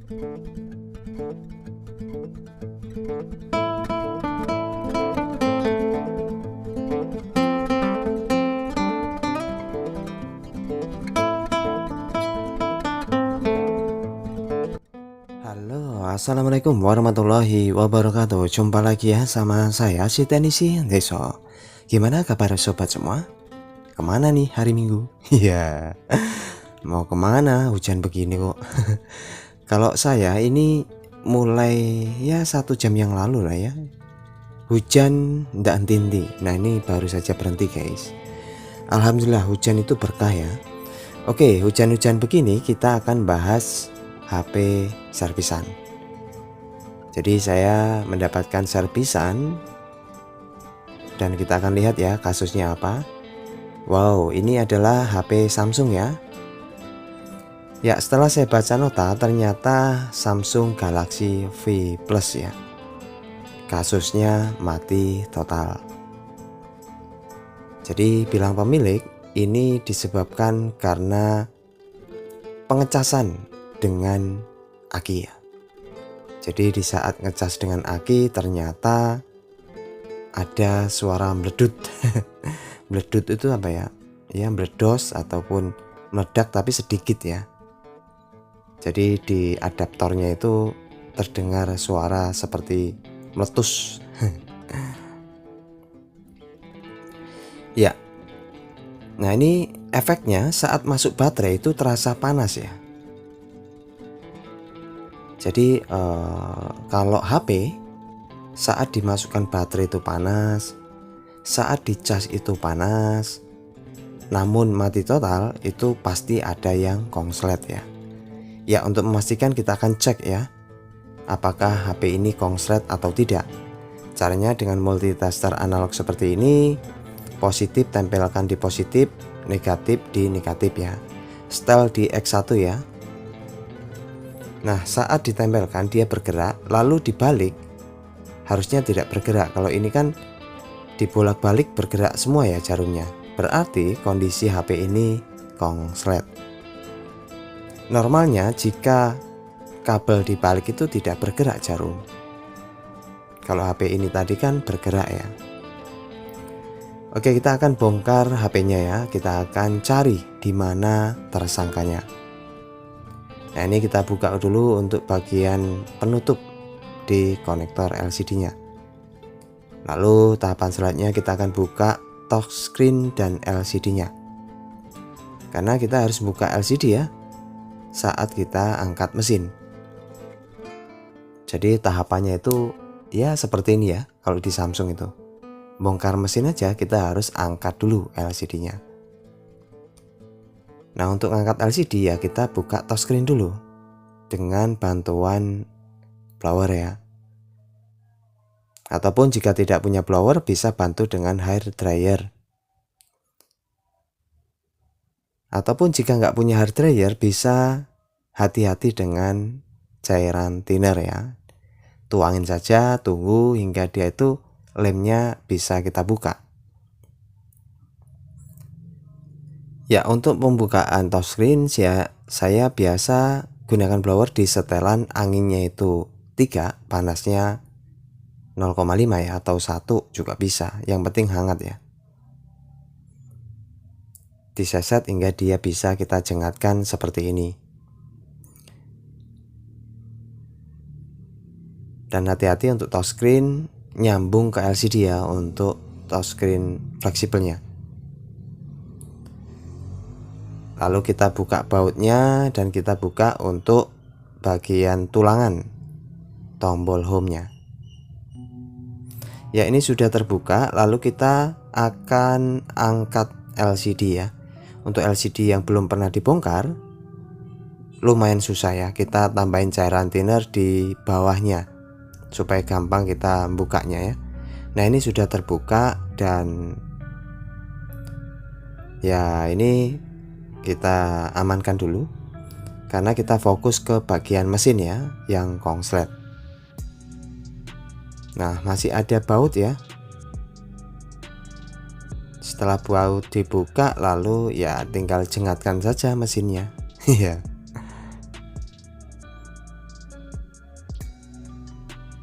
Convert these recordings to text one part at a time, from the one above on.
Halo, assalamualaikum warahmatullahi wabarakatuh. Jumpa lagi ya sama saya si Tenisi Deso. Gimana kabar sobat semua? Kemana nih hari Minggu? Iya, mau kemana? Hujan begini kok. Kalau saya ini mulai ya 1 jam yang lalu lah ya. Hujan ndak henti-henti. Nah ini baru saja berhenti guys. Alhamdulillah hujan itu berkah ya. Oke, hujan-hujan begini kita akan bahas HP servisan. Jadi saya mendapatkan servisan dan kita akan lihat ya kasusnya apa. Wow, ini adalah HP Samsung ya. Ya, setelah saya baca nota ternyata Samsung Galaxy V Plus ya. Kasusnya mati total. Jadi bilang pemilik ini disebabkan karena pengecasan dengan aki ya. Jadi di saat ngecas dengan aki ternyata ada suara meledut. Meledut itu apa ya? Ya meledos ataupun meledak tapi sedikit ya. Jadi di adaptornya itu terdengar suara seperti meletus. Ya. Nah ini efeknya saat masuk baterai itu terasa panas ya. Jadi kalau HP saat dimasukkan baterai itu panas, saat dicas itu panas, namun mati total itu pasti ada yang kongslet ya. Ya untuk memastikan kita akan cek ya, apakah HP ini kongslet atau tidak. Caranya dengan multitester analog seperti ini, positif tempelkan di positif, negatif di negatif ya. Setel di X1 ya. Nah saat ditempelkan dia bergerak, lalu dibalik harusnya tidak bergerak. Kalau ini kan dibolak-balik bergerak semua ya jarumnya. Berarti kondisi HP ini kongslet. Normalnya jika kabel dibalik itu tidak bergerak jarum. Kalau HP ini tadi kan bergerak ya. Oke, kita akan bongkar HP-nya ya. Kita akan cari di mana tersangkanya. Nah, ini kita buka dulu untuk bagian penutup di konektor LCD-nya. Lalu tahapan selanjutnya kita akan buka touchscreen dan LCD-nya. Karena kita harus buka LCD ya saat kita angkat mesin. Jadi tahapannya itu ya seperti ini ya. Kalau di Samsung itu bongkar mesin aja kita harus angkat dulu LCD-nya. Nah untuk angkat LCD ya kita buka touchscreen dulu dengan bantuan blower ya. Ataupun jika tidak punya blower bisa bantu dengan hair dryer. Ataupun jika nggak punya hair dryer bisa hati-hati dengan cairan thinner ya. Tuangin saja, tunggu hingga dia itu lemnya bisa kita buka. Ya untuk pembukaan touchscreen saya biasa gunakan blower di setelan anginnya itu 3, panasnya 0,5 ya atau 1 juga bisa. Yang penting hangat ya. Diseset hingga dia bisa kita jengatkan seperti ini. Dan hati-hati untuk touchscreen nyambung ke LCD ya untuk touchscreen fleksibelnya. Lalu kita buka bautnya dan kita buka untuk bagian tulangan tombol home-nya. Ya ini sudah terbuka, lalu kita akan angkat LCD ya. Untuk LCD yang belum pernah dibongkar lumayan susah ya, kita tambahin cairan thinner di bawahnya supaya gampang kita bukanya ya. Nah ini sudah terbuka dan ya ini kita amankan dulu karena kita fokus ke bagian mesin ya yang kongslet. Nah masih ada baut ya. Setelah baut dibuka lalu ya tinggal jengatkan saja mesinnya. Iya.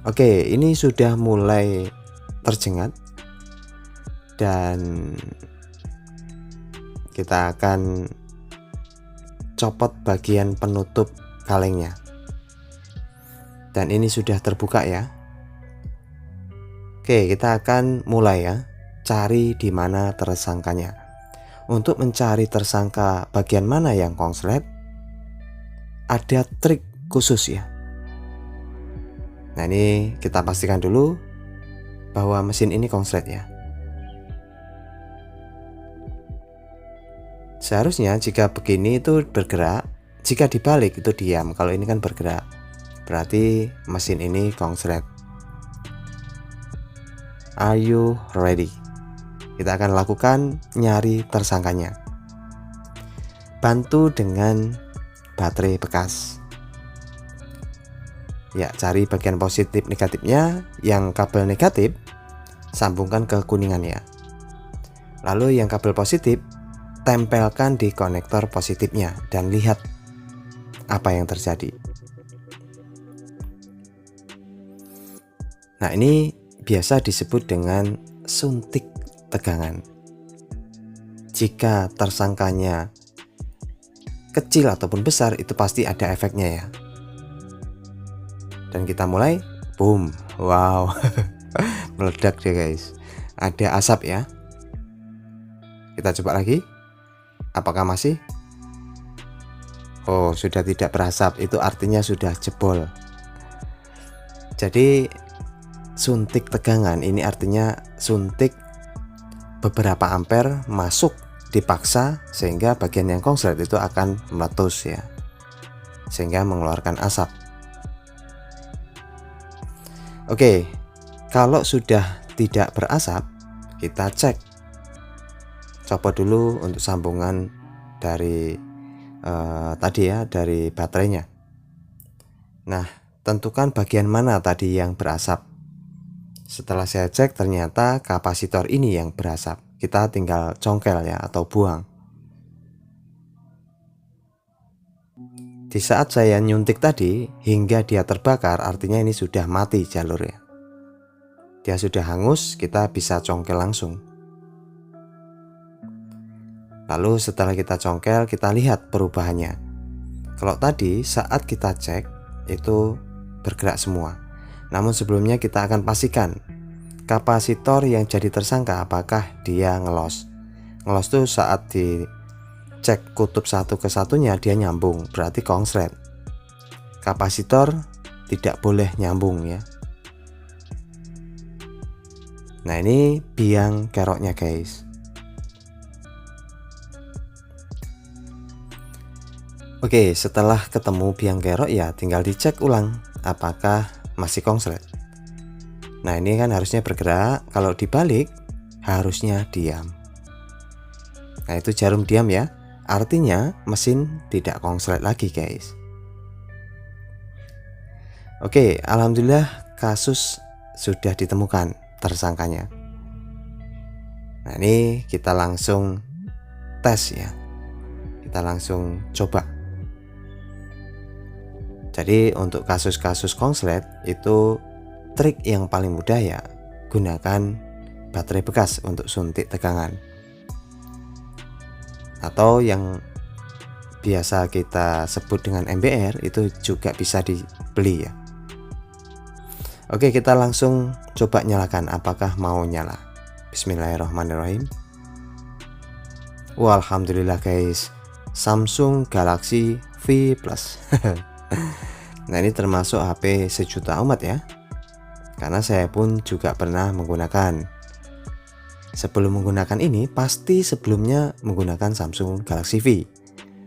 Oke, ini sudah mulai terjengat dan kita akan copot bagian penutup kalengnya. Dan ini sudah terbuka ya. Oke, kita akan mulai ya, cari di mana tersangkanya. Untuk mencari tersangka bagian mana yang konslet, ada trik khusus ya. Nah, ini kita pastikan dulu bahwa mesin ini konslet ya. Seharusnya jika begini itu bergerak, jika dibalik itu diam. Kalau ini kan bergerak, berarti mesin ini konslet. Are you ready? Kita akan lakukan nyari tersangkanya. Bantu dengan baterai bekas. Ya, cari bagian positif negatifnya. Yang kabel negatif sambungkan ke kuningannya. Lalu yang kabel positif tempelkan di konektor positifnya dan lihat apa yang terjadi. Nah, ini biasa disebut dengan suntik tegangan. Jika tersangkanya kecil ataupun besar, itu pasti ada efeknya ya. Dan kita mulai, boom, wow, meledak deh guys. Ada asap ya. Kita coba lagi. Apakah masih? Oh, sudah tidak berasap. Itu artinya sudah jebol. Jadi suntik tegangan ini artinya suntik beberapa ampere masuk dipaksa sehingga bagian yang konslet itu akan meletus ya, sehingga mengeluarkan asap. Oke, kalau sudah tidak berasap, kita cek. Copot dulu untuk sambungan dari tadi ya, dari baterainya. Nah, tentukan bagian mana tadi yang berasap. Setelah saya cek, ternyata kapasitor ini yang berasap. Kita tinggal congkel ya, atau buang. Di saat saya nyuntik tadi hingga dia terbakar, artinya ini sudah mati jalurnya. Dia sudah hangus, kita bisa congkel langsung. Lalu setelah kita congkel, kita lihat perubahannya. Kalau tadi saat kita cek itu bergerak semua. Namun sebelumnya kita akan pastikan kapasitor yang jadi tersangka apakah dia ngelos. Ngelos tuh saat dicek kutub satu ke satunya dia nyambung, berarti konslet. Kapasitor tidak boleh nyambung ya. Nah, ini biang keroknya guys. Oke, setelah ketemu biang kerok ya tinggal dicek ulang apakah masih konslet. Nah, ini kan harusnya bergerak, kalau dibalik harusnya diam. Nah, itu jarum diam ya, artinya mesin tidak konslet lagi guys. Oke, alhamdulillah kasus sudah ditemukan tersangkanya. Nah, ini kita langsung tes ya, kita langsung coba. Jadi untuk kasus-kasus konslet itu trik yang paling mudah ya, gunakan baterai bekas untuk suntik tegangan, atau yang biasa kita sebut dengan MBR itu juga bisa dibeli ya. Oke, kita langsung coba nyalakan apakah mau nyala. Bismillahirrahmanirrahim. Wah, alhamdulillah guys, Samsung Galaxy V Plus. Nah, ini termasuk HP sejuta umat ya, karena saya pun juga pernah menggunakan. Sebelum menggunakan ini pasti sebelumnya menggunakan Samsung Galaxy V,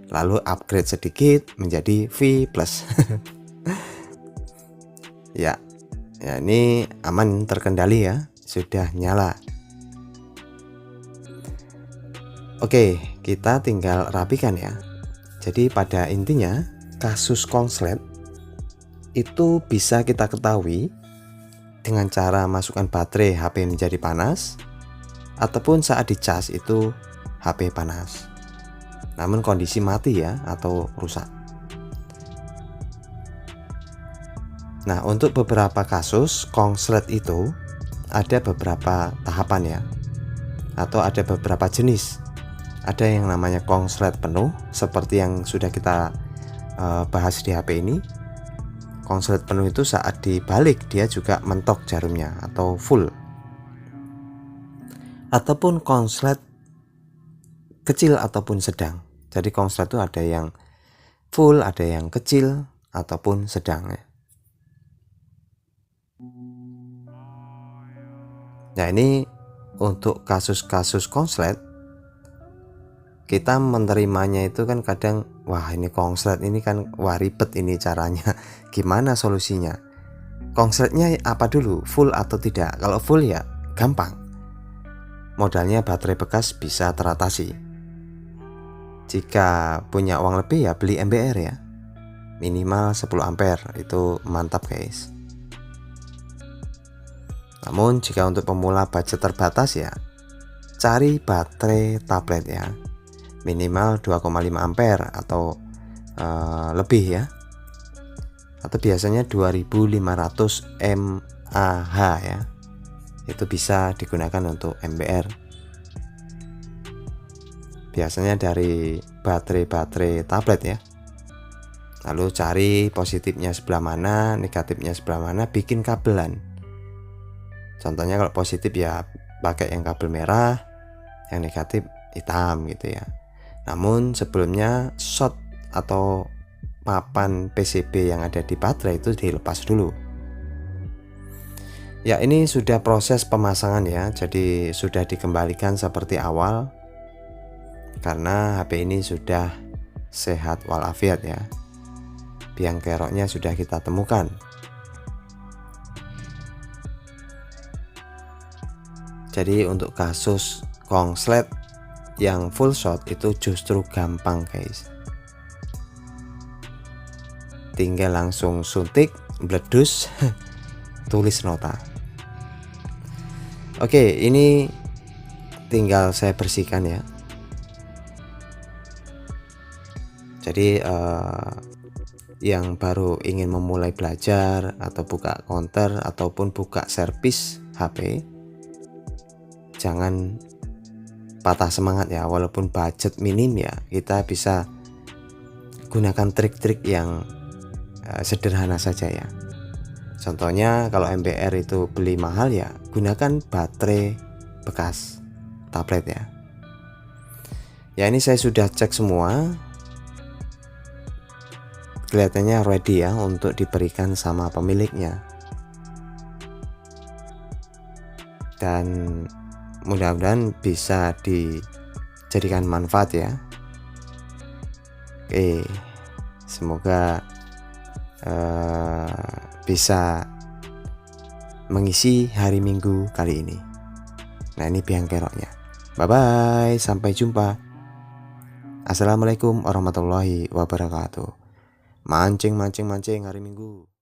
lalu upgrade sedikit menjadi V Plus. Ya, ini aman, terkendali ya, sudah nyala. Oke, kita tinggal rapikan ya. Jadi pada intinya kasus konslet itu bisa kita ketahui dengan cara masukkan baterai HP menjadi panas, ataupun saat dicas itu HP panas namun kondisi mati ya, atau rusak. Nah, untuk beberapa kasus konslet itu ada beberapa tahapan ya, atau ada beberapa jenis. Ada yang namanya konslet penuh seperti yang sudah kita bahas di HP ini. Konslet penuh itu saat dibalik dia juga mentok jarumnya atau full. Ataupun konslet kecil ataupun sedang. Jadi konslet itu ada yang full, ada yang kecil ataupun sedang ya. Nah, ini untuk kasus-kasus konslet kita menerimanya itu kan kadang wah ini konslet ini kan wah ribet ini caranya. Gimana solusinya? Konsletnya apa dulu? Full atau tidak? Kalau full ya gampang. Modalnya baterai bekas bisa teratasi. Jika punya uang lebih ya beli MBR ya. Minimal 10 ampere itu mantap guys. Namun jika untuk pemula budget terbatas ya cari baterai tablet ya. Minimal 2,5 ampere atau lebih ya. Atau biasanya 2500 mAh ya. Itu bisa digunakan untuk MBR. Biasanya dari baterai tablet ya. Lalu cari positifnya sebelah mana, negatifnya sebelah mana, bikin kabelan. Contohnya kalau positif ya pakai yang kabel merah, yang negatif hitam gitu ya. Namun sebelumnya short atau papan PCB yang ada di baterai itu dilepas dulu. Ya, ini sudah proses pemasangan ya, jadi sudah dikembalikan seperti awal karena HP ini sudah sehat walafiat ya. Biang keroknya sudah kita temukan. Jadi untuk kasus konslet yang full shot itu justru gampang guys. Tinggal langsung suntik, bledus, tulis nota. Oke, ini tinggal saya bersihkan ya. Jadi yang baru ingin memulai belajar atau buka counter ataupun buka servis HP, jangan patah semangat ya. Walaupun budget minim ya, kita bisa gunakan trik-trik yang sederhana saja ya. Contohnya kalau MBR itu beli mahal ya gunakan baterai bekas tablet ya. Ya, ini saya sudah cek semua, kelihatannya ready ya untuk diberikan sama pemiliknya. Dan mudah-mudahan bisa dijadikan manfaat ya. Oke, semoga bisa mengisi hari Minggu kali ini. Nah, ini biang keroknya. Bye bye, sampai jumpa. Assalamualaikum warahmatullahi wabarakatuh. Mancing hari Minggu.